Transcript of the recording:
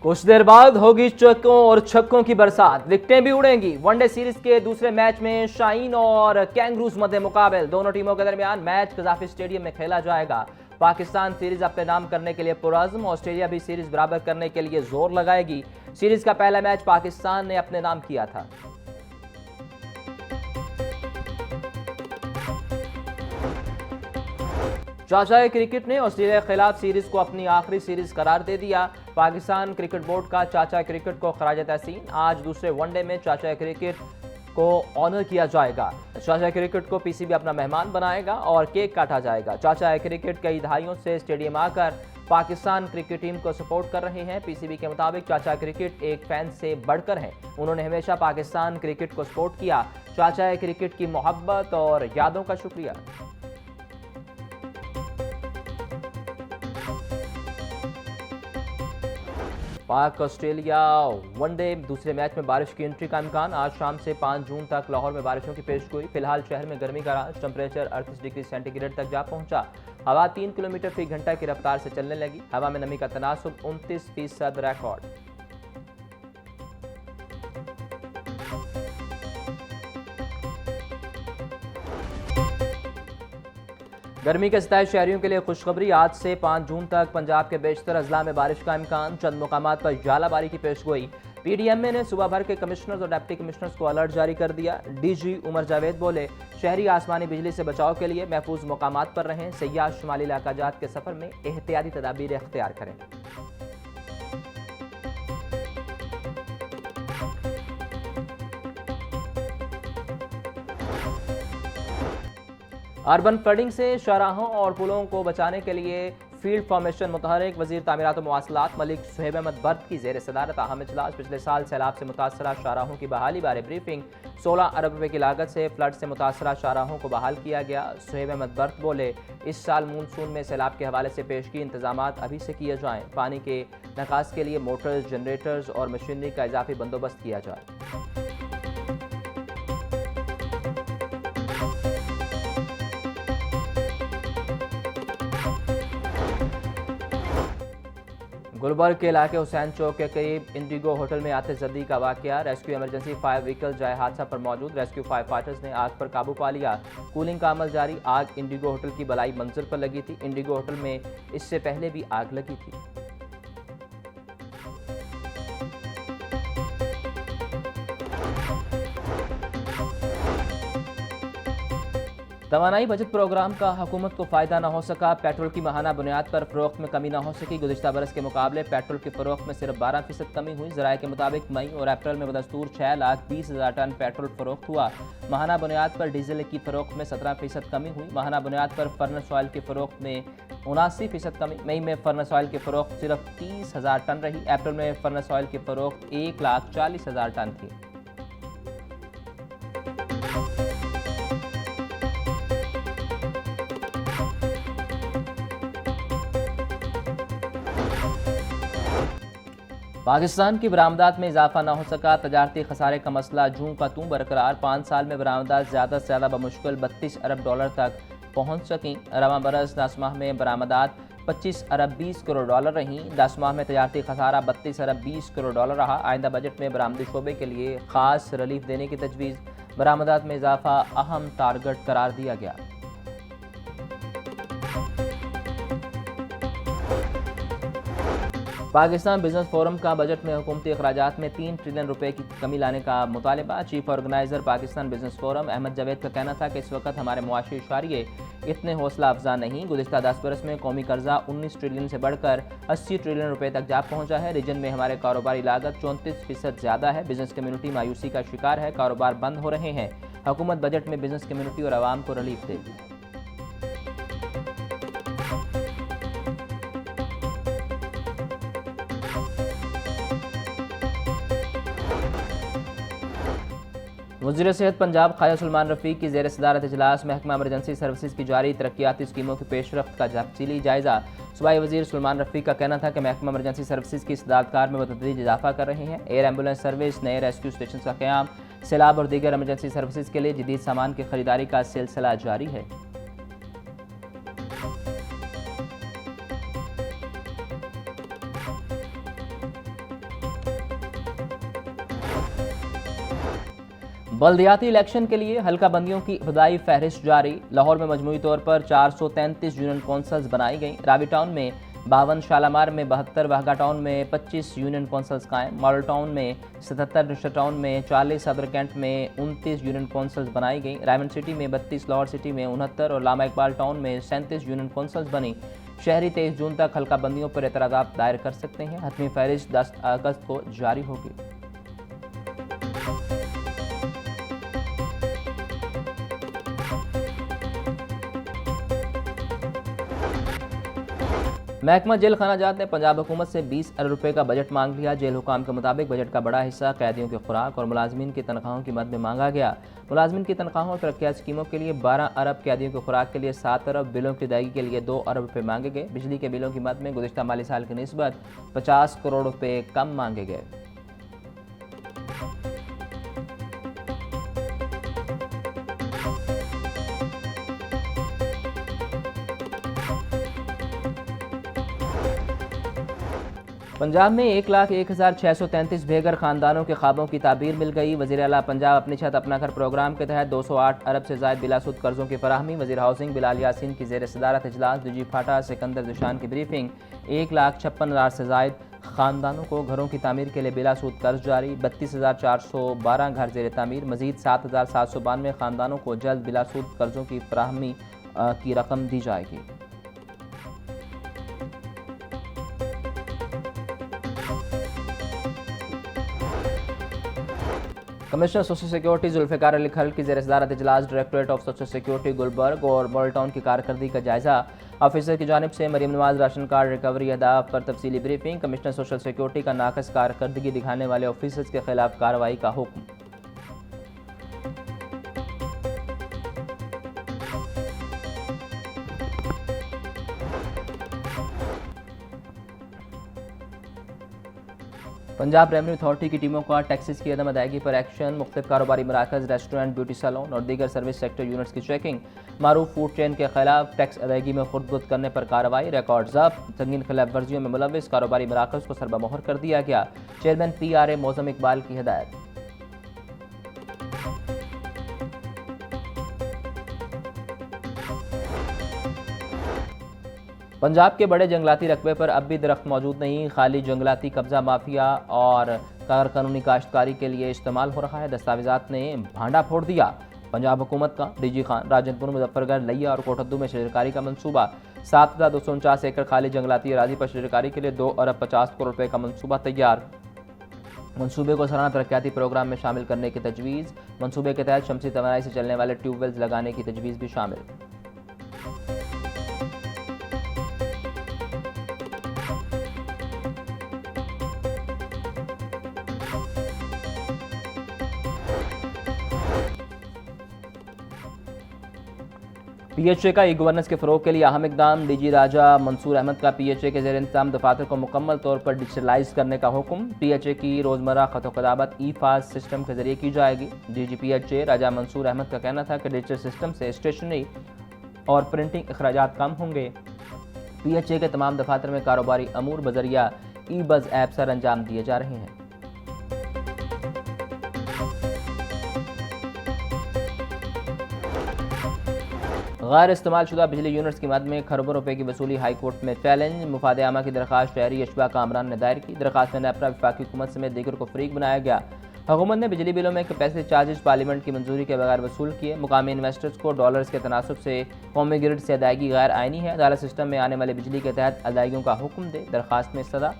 कुछ देर बाद होगी चौकों और छक्कों की बरसात, विकेटें भी उड़ेंगी। वनडे सीरीज के दूसरे मैच में शाहीन और कैंगरूज मध्य मुकाबले दोनों टीमों के दरमियान मैच कजाफी स्टेडियम में खेला जाएगा। पाकिस्तान सीरीज अपने नाम करने के लिए पुरअज़्म, ऑस्ट्रेलिया भी सीरीज बराबर करने के लिए जोर लगाएगी। सीरीज का पहला मैच पाकिस्तान ने अपने नाम किया था। चाचाए क्रिकेट ने ऑस्ट्रेलिया के खिलाफ सीरीज को अपनी आखिरी सीरीज करार दे दिया। पाकिस्तान क्रिकेट बोर्ड का चाचा क्रिकेट को खराज तहसीन। आज दूसरे वनडे में चाचा क्रिकेट को ऑनर किया जाएगा। चाचा क्रिकेट को पीसीबी अपना मेहमान बनाएगा और केक काटा जाएगा। चाचा क्रिकेट कई दहाइयों से स्टेडियम आकर पाकिस्तान क्रिकेट टीम को सपोर्ट कर रहे हैं। पीसीबी के मुताबिक चाचा क्रिकेट एक फैन से बढ़कर हैं। उन्होंने हमेशा पाकिस्तान क्रिकेट को सपोर्ट किया। चाचा क्रिकेट की मोहब्बत और यादों का शुक्रिया। पाक ऑस्ट्रेलिया वनडे दूसरे मैच में बारिश की एंट्री का इम्कान। आज शाम से 5 जून तक लाहौर में बारिशों की पेशगोई। फिलहाल शहर में गर्मी का राज, टेम्परेचर 38 डिग्री सेंटीग्रेड तक जा पहुंचा। हवा 3 किलोमीटर फी घंटा की रफ्तार से चलने लगी। हवा में नमी का तनासुब 29% रिकॉर्ड। गर्मी के सताए शहरियों के लिए खुशखबरी। आज से 5 जून तक पंजाब के बेशतर अजला में बारिश का इम्कान। चंद मुकामात पर झालाबारी की पेशगोई। पीडीएमए ने सुबह भर के कमिश्नर्स और डिप्टी कमिश्नर्स को अलर्ट जारी कर दिया। डीजी उमर जावेद बोले, शहरी आसमानी बिजली से बचाव के लिए महफूज मुकामात पर रहें। सयाह शुमाली इलाकाजात के सफर में एहतियाती तदाबीर इख्तियार करें। अर्बन फ्लडिंग से शाहराहों और पुलों को बचाने के लिए फील्ड फॉर्मेशन मुतहरिक। वजीर तामीरात और मवासलात मलिक सुहेब अहमद बर्द की जेर सदारत अहम इजलास। पिछले साल सैलाब से मुतासरा शाहराहों की बहाली बारे ब्रीफिंग। 16 अरब रुपए की लागत से फ्लड से मुतासरा शाहराहों को बहाल किया गया। सुहेब अहमद बर्द बोले, इस साल मानसून में सैलाब के हवाले से पेशगी इंतजामात अभी से किए जाएँ। पानी के निकास के लिए मोटर्स, जनरेटर्स और मशीनरी का इजाफी बंदोबस्त किया जाए। गुलबर्ग के इलाके हुसैन चौक के करीब इंडिगो होटल में आतिशबाजी का वाकया। रेस्क्यू इमरजेंसी फायर व्हीकल जाए हादसा पर मौजूद। रेस्क्यू फायर फाइटर्स ने आग पर काबू पा लिया। कूलिंग का अमल जारी। आग इंडिगो होटल की बलाई मंजिल पर लगी थी। इंडिगो होटल में इससे पहले भी आग लगी थी। तवानाई बजट प्रोग्राम का हुकूमत को फ़ायदा न हो सका। पेट्रोल की माहाना बुनियाद पर फ़रोख्त में कमी न हो सकी। गुज़िश्ता बरस के मुकाबले पेट्रोल की फ़रोख्त में सिर्फ 12% कमी हुई। ज़राए के मुताबिक मई और अप्रैल में बदस्तूर 6,20,000 टन पेट्रोल फ़रोख्त हुआ। माहाना बुनियाद पर डीजल की फ़रोख्त में 17% कमी हुई। माहाना बुनियाद पर फर्नेस ऑयल की फ़रोख्त में 79% कमी। मई में फर्नेस ऑयल की फ़रोख्त सिर्फ 30,000 टन रही। अप्रैल में फर्नेस ऑयल की फ़रोख्त 1,40,000 टन थी। पाकिस्तान की बरामदात में इजाफा न हो सका। तजारती खसारे का मसला जूं का तूं बरकरार। 5 साल में बरामदात ज़्यादा से ज़्यादा बमुश्किल 32 अरब डॉलर तक पहुँच सकें। रवां बरस 10 माह में बरामदात 25 अरब 20 करोड़ डॉलर रहीं। 10 माह में तजारती खसारा 32 अरब 20 करोड़ डॉलर रहा। आइंदा बजट में बरामदी शोबे के लिए खास रिलीफ देने की तजवीज़। बरामदात में इजाफा अहम टारगेट करार दिया गया। पाकिस्तान बिजनेस फोरम का बजट में हुकूमती अखराजात में 3 ट्रिलियन रुपए की कमी लाने का मुतालबा। Chief organiser Pakistan business forum Ahmed Javed का कहना था कि इस वक्त हमारे मुआशी इशारे इतने हौसला अफजा नहीं। गुज़िश्ता 10 बरस में कौमी कर्जा 19 ट्रिलियन से बढ़कर 80 ट्रिलियन रुपए तक जा पहुंचा है। रीजन में हमारे कारोबारी लागत 34% ज़्यादा है। बिजनेस कम्युनिटी मायूसी का शिकार है। कारोबार बंद हो रहे हैं। हुकूमत बजट में बिजनेस कम्युनिटी और आवाम को रिलीफ देगी। वज़ीर सेहत पंजाब ख्वाजा सलमान रफ़ीक की ज़ेर सदारत इजलास। महकमा इमरजेंसी सर्विसेज की जारी तरक्याती स्कीमों की पेशरफ्त का तफसीली जायज़ा। सूबाई वज़ीर सलमान रफ़ीक का कहना था कि महकमा इमरजेंसी सर्विसेज की इस्तेदाद कार में बतदरीज इजाफा कर रहे हैं। एयर एम्बुलेंस सर्विस, नए रेस्क्यू स्टेशन का क़याम, सैलाब और दीगर इमरजेंसी सर्विसेज के लिए जदीद सामान की खरीदारी का सिलसिला जारी है। बल्दियाती इलेक्शन के लिए हल्का बंदियों की इब्तदाई फहरिस्त जारी। लाहौर में मजमूई तौर पर 433 यूनियन कौंसल्स बनाई गई। रावी टाउन में 52, शालामार में 72, वाहगा टाउन में 25 यूनियन कौंसल्स कायम। मॉडल टाउन में 77, नुशरत टाउन में 40, सदर कैंट में 29 यूनियन कौंसल्स बनाई गई। रायमंड सिटी में 32, लाहौर सिटी में 69 और लामा इकबाल टाउन में 37 यूनियन कौंसल्स बनी। शहरी 23 जून तक हल्का बंदियों पर एतराज़ात दायर कर सकते हैं। हतमी फहरिस्त 10 अगस्त को जारी होगी। महकमा जेल खानाजात ने पंजाब हुकूमत से 20 अरब रुपए का बजट मांग लिया। जेल हुकाम के मुताबिक बजट का बड़ा हिस्सा कैदियों की खुराक और मुलाजमीन की तनख्वाहों की मद में मांगा गया। मुलाजमीन की तनख्वाहों और तरक्यात स्कीमों के लिए 12 अरब, कैदियों की खुराक के लिए 7 अरब, बिलों की अदायगी के लिए 2 अरब रुपए मांगे गए। बिजली के बिलों की मद में गुज़िश्ता माली साल की निस्बत 50 करोड़ रुपए कम मांगे गए। पंजाब में 1,01,633 बेघर खानदानों के ख्वाबों की ताबीर मिल गई। वज़ीर आला पंजाब अपनी छत अपना घर प्रोग्राम के तहत 208 अरब से ज़ायद बिलासुद कर्जों की फराहमी। वज़ीर हाउसिंग बिलाल यासीन की ज़ेर सदारत इजलास। डीजी फाटा सिकंदर दुशान की ब्रीफिंग। 1,56,000 से ज़ायद खानदानों को घरों की तामीर के लिए बिलासुद कर्ज जारी। 32,412 घर ज़ेर तामीर। मज़ीद 7,792 खानदानों को जल्द बिलासुद कर्जों की फराहमी की रकम दी जाएगी। Commissioner social security Zulfiqar Ali Khalq की ज़ेर सदारत इजलास। Directorate of social security Gulberg और मॉडल टाउन की कारकर्दगी का जायजा। ऑफिसर की जानिब से Maryam Nawaz ration card recovery अहदाफ पर तफसीली ब्रीफिंग। कमिश्नर सोशल सिक्योरिटी का नाकस कारकर्दगी दिखाने वाले ऑफिसर्स के खिलाफ कार्रवाई का हुक्म। पंजाब रेवेन्यू अथॉरिटी की टीमों का टैक्सेस की अदम अदायगी पर एक्शन। मुख्तलिफ कारोबारी मराकज़, रेस्टोरेंट, ब्यूटी सैलून और दीगर सर्विस सेक्टर यूनिट्स की चेकिंग। मारूफ फूड चेन के खिलाफ टैक्स अदायगी में खुर्द करने पर कार्रवाई। रिकॉर्ड जब्त। संगीन खिलाफ वर्जियों में मुलविस कारोबारी मराकज़ को सरबमोहर कर दिया गया। चेयरमैन PRA मौज़म इकबाल की हिदायत। पंजाब के बड़े जंगलाती रकबे पर अब भी दरख्त मौजूद नहीं। खाली जंगलाती कब्जा माफिया और गैर कानूनी काश्तकारी के लिए इस्तेमाल हो रहा है। दस्तावेजात ने भांडा फोड़ दिया। पंजाब हुकूमत का डीजी खान, राजनपुर, मुजफ्फरगढ़, लिया और कोटद्दू में शजरकारी का मनसूबा। 7,249 एकड़ खाली जंगलाती अराजी पर शजरकारी के लिए 2 अरब 50 करोड़ रुपए का मनसूबा तैयार। मनसूबे को सालाना तरक्याती प्रोग्राम में शामिल करने की तजवीज़। मनसूबे के तहत शमसी तवानाई से चलने वाले ट्यूबवेल्स लगाने की तजवीज़ भी शामिल। PHA का ई गवर्नेंस के फ़रोग के लिए अहम इकदाम। DG राजा मंसूर अहमद का PHA के ज़ेर इंतज़ाम दफातर को मुकम्मल तौर पर डिजिटलाइज करने का हुक्म। PHA की रोज़मर्रा खत-ओ-ख़िताबत ई-फास्ट सिस्टम के ज़रिए की जाएगी। DG PHA राजा मंसूर अहमद का कहना था कि डिजिटल सिस्टम से स्टेशनरी और प्रिंटिंग अखराजात कम होंगे। PHA के तमाम दफातर में कारोबारी अमूर बजरिया ई-बज़ ऐप सर अंजाम दिए जा रहे हैं। गैर इस्तेमाल शुदा बिजली यूनिट्स की मद में खरबों रुपए की वसूली हाई कोर्ट में चैलेंज। मुफाद आमा की दरखास्त शहरी अशबा कामरान ने दायर की। दरखास्त में नेपरा, वफाकी हुकूमत समेत दीगर को फरीक बनाया गया। हुकूमत ने बिजली बिलों में कैपेसिटी चार्जेस पार्लियामेंट की मंजूरी के बगैर वसूल किए। मुकामी इन्वेस्टर्स को डॉलर्स के तनासुब से कौमी ग्रिड से अदायगी गैर आइनी है। अदालत सिस्टम में आने वाली बिजली के तहत अदायगियों का हुक्म दे। दरखास्त में सदा